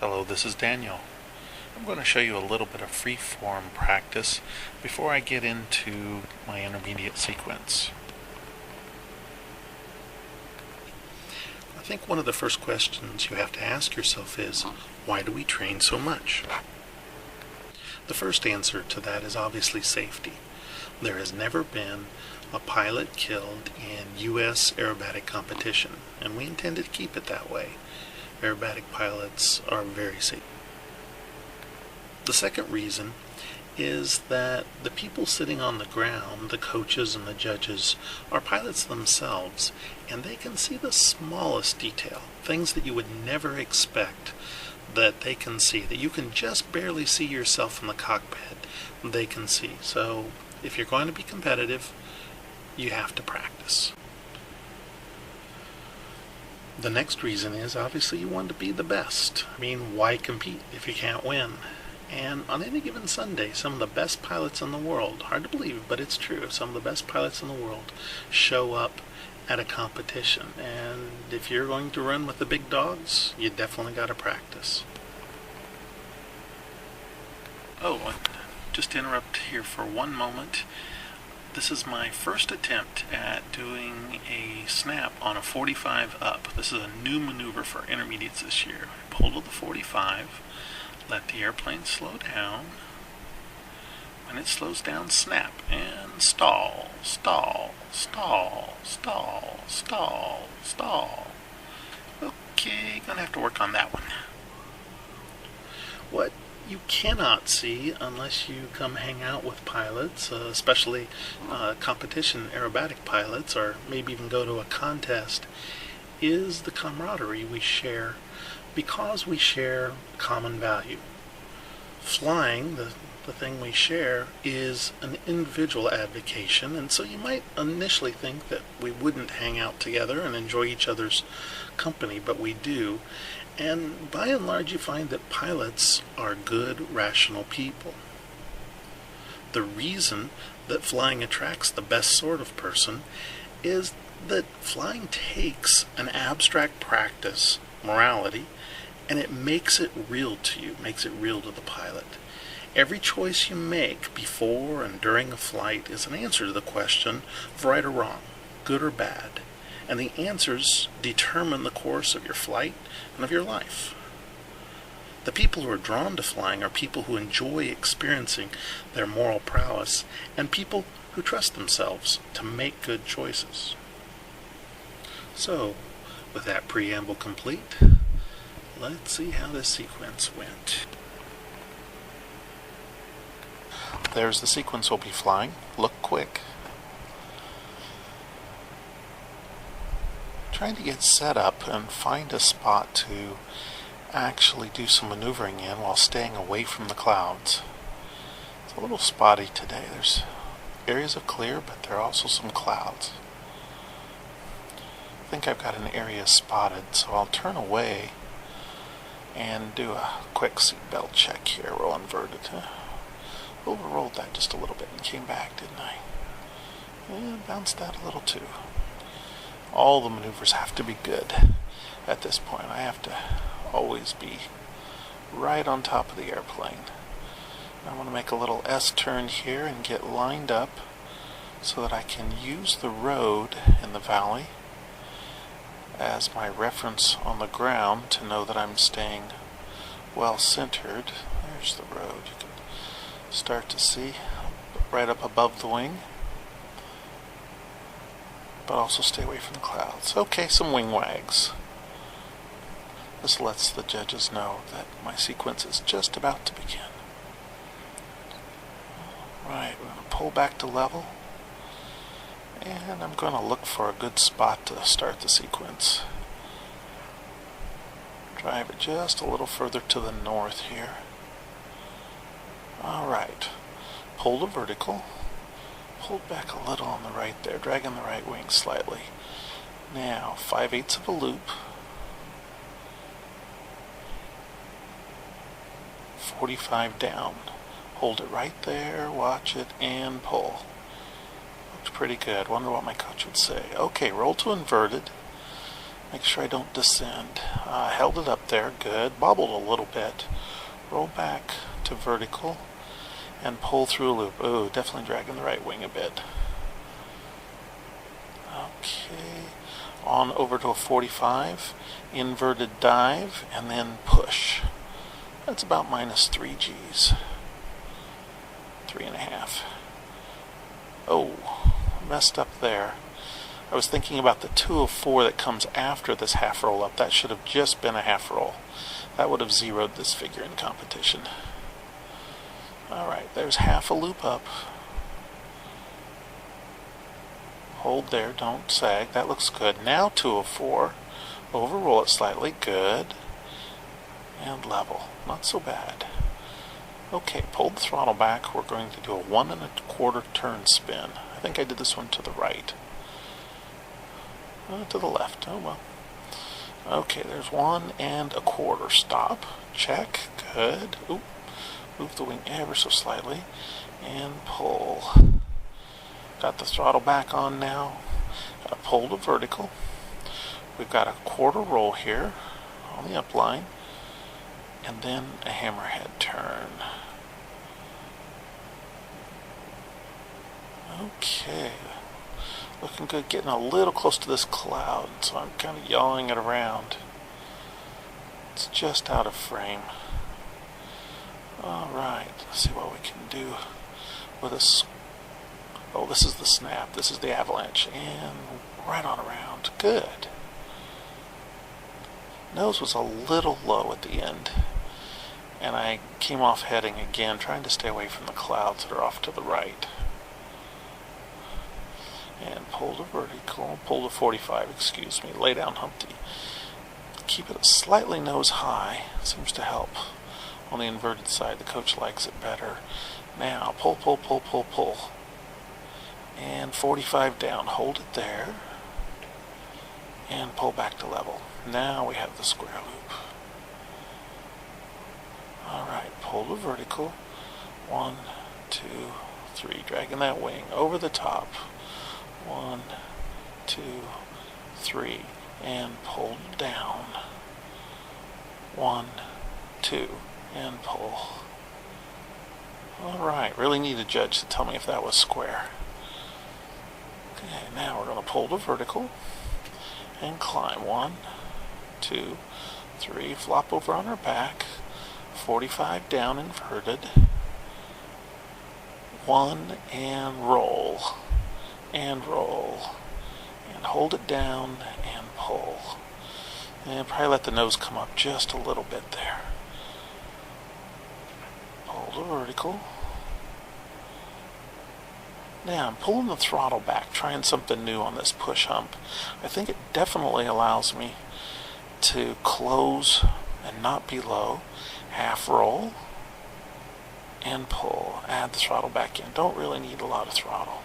Hello, this is Daniel. I'm going to show you a little bit of freeform practice before I get into my intermediate sequence. I think one of the first questions you have to ask yourself is, why do we train so much? The first answer to that is obviously safety. There has never been a pilot killed in U.S. aerobatic competition, and we intended to keep it that way. Aerobatic pilots are very safe. The second reason is that the people sitting on the ground, the coaches and the judges, are pilots themselves, and they can see the smallest detail, things that you would never expect that they can see, that you can just barely see yourself in the cockpit, they can see. So if you're going to be competitive, you have to practice. The next reason is obviously you want to be the best. I mean, why compete if you can't win? And on any given Sunday, some of the best pilots in the world, hard to believe, but it's true, some of the best pilots in the world show up at a competition. And if you're going to run with the big dogs, you definitely got to practice. Oh, just to interrupt here for one moment. This is my first attempt at doing a snap on a 45 up. This is a new maneuver for intermediates this year. Pull to the 45, let the airplane slow down. When it slows down, snap and stall, stall, stall, stall, stall, stall. Okay, gonna have to work on that one. What you cannot see unless you come hang out with pilots, especially competition aerobatic pilots, or maybe even go to a contest, is the camaraderie we share because we share common value. Flying, the thing we share, is an individual avocation, and so you might initially think that we wouldn't hang out together and enjoy each other's company, but we do. And by and large, you find that pilots are good, rational people. The reason that flying attracts the best sort of person is that flying takes an abstract practice, morality, and it makes it real to you, makes it real to the pilot. Every choice you make before and during a flight is an answer to the question of right or wrong, good or bad. And the answers determine the course of your flight and of your life. The people who are drawn to flying are people who enjoy experiencing their moral prowess and people who trust themselves to make good choices. So, with that preamble complete, let's see how this sequence went. There's the sequence we'll be flying. Look quick. Trying to get set up and find a spot to actually do some maneuvering in while staying away from the clouds. It's a little spotty today. There's areas of clear, but there are also some clouds. I think I've got an area spotted, so I'll turn away and do a quick seatbelt check here. Roll inverted. Overrolled that just a little bit and came back, didn't I? And bounced that a little too. All the maneuvers have to be good at this point. I have to always be right on top of the airplane. I want to make a little S-turn here and get lined up so that I can use the road in the valley as my reference on the ground to know that I'm staying well centered. There's the road. You can start to see right up above the wing, but also stay away from the clouds. Okay, some wing wags. This lets the judges know that my sequence is just about to begin. Right, we're going to pull back to level, and I'm going to look for a good spot to start the sequence. Drive it just a little further to the north here. Alright, pull to vertical. Pulled back a little on the right there, dragging the right wing slightly. Now, 5/8 of a loop. 45 down. Hold it right there, watch it, and pull. Looks pretty good. Wonder what my coach would say. Okay, roll to inverted. Make sure I don't descend. Held it up there, good. Bobbled a little bit. Roll back to vertical and pull through a loop. Oh, definitely dragging the right wing a bit. Okay, on over to a 45, inverted dive, and then push. That's about minus 3 Gs. 3.5. Oh, messed up there. I was thinking about the 204 that comes after this half roll up. That should have just been a half roll. That would have zeroed this figure in competition. Alright, there's half a loop up. Hold there, don't sag. That looks good. Now 204. Overroll it slightly. Good. And level. Not so bad. Okay, pull the throttle back. We're going to do a 1 1/4 turn spin. I think I did this one to the right. To the left. Oh well. Okay, there's 1 1/4. Stop. Check. Good. Oop. Move the wing ever so slightly. And pull. Got the throttle back on now. Got to pull to vertical. We've got a 1/4 roll here on the upline. And then a hammerhead turn. Okay. Looking good, getting a little close to this cloud, so I'm kind of yawing it around. It's just out of frame. Alright, let's see what we can do with a... Oh, this is the snap, this is the avalanche, and right on around. Good. Nose was a little low at the end, and I came off heading again, trying to stay away from the clouds that are off to the right. And pull to vertical, pull to 45, excuse me, lay down Humpty. Keep it slightly nose high, seems to help. On the inverted side, the coach likes it better. Now, pull, pull, pull, pull, pull. And 45 down, hold it there. And pull back to level. Now we have the square loop. Alright, pull to vertical. 1, 2, 3, dragging that wing over the top. 1, 2, 3, and pull down. 1, 2, and pull. Alright, really need a judge to tell me if that was square. Okay, now we're going to pull to vertical and climb. 1, 2, 3, flop over on our back. 45 down, inverted. 1, and roll. And roll, and hold it down, and pull. And probably let the nose come up just a little bit there. Pull to vertical. Now I'm pulling the throttle back, trying something new on this push hump. I think it definitely allows me to close and not be low. Half roll, and pull. Add the throttle back in. Don't really need a lot of throttle.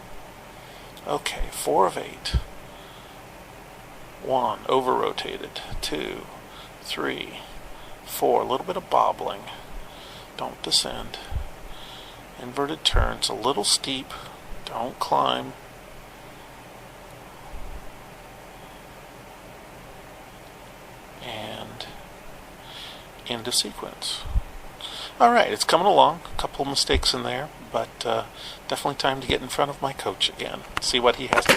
Okay, 4 of 8. 1, over rotated. 2, 3, 4. A little bit of bobbling. Don't descend. Inverted turns, a little steep. Don't climb. And into sequence. Alright, it's coming along. A couple of mistakes in there, but definitely time to get in front of my coach again. See what he has to say.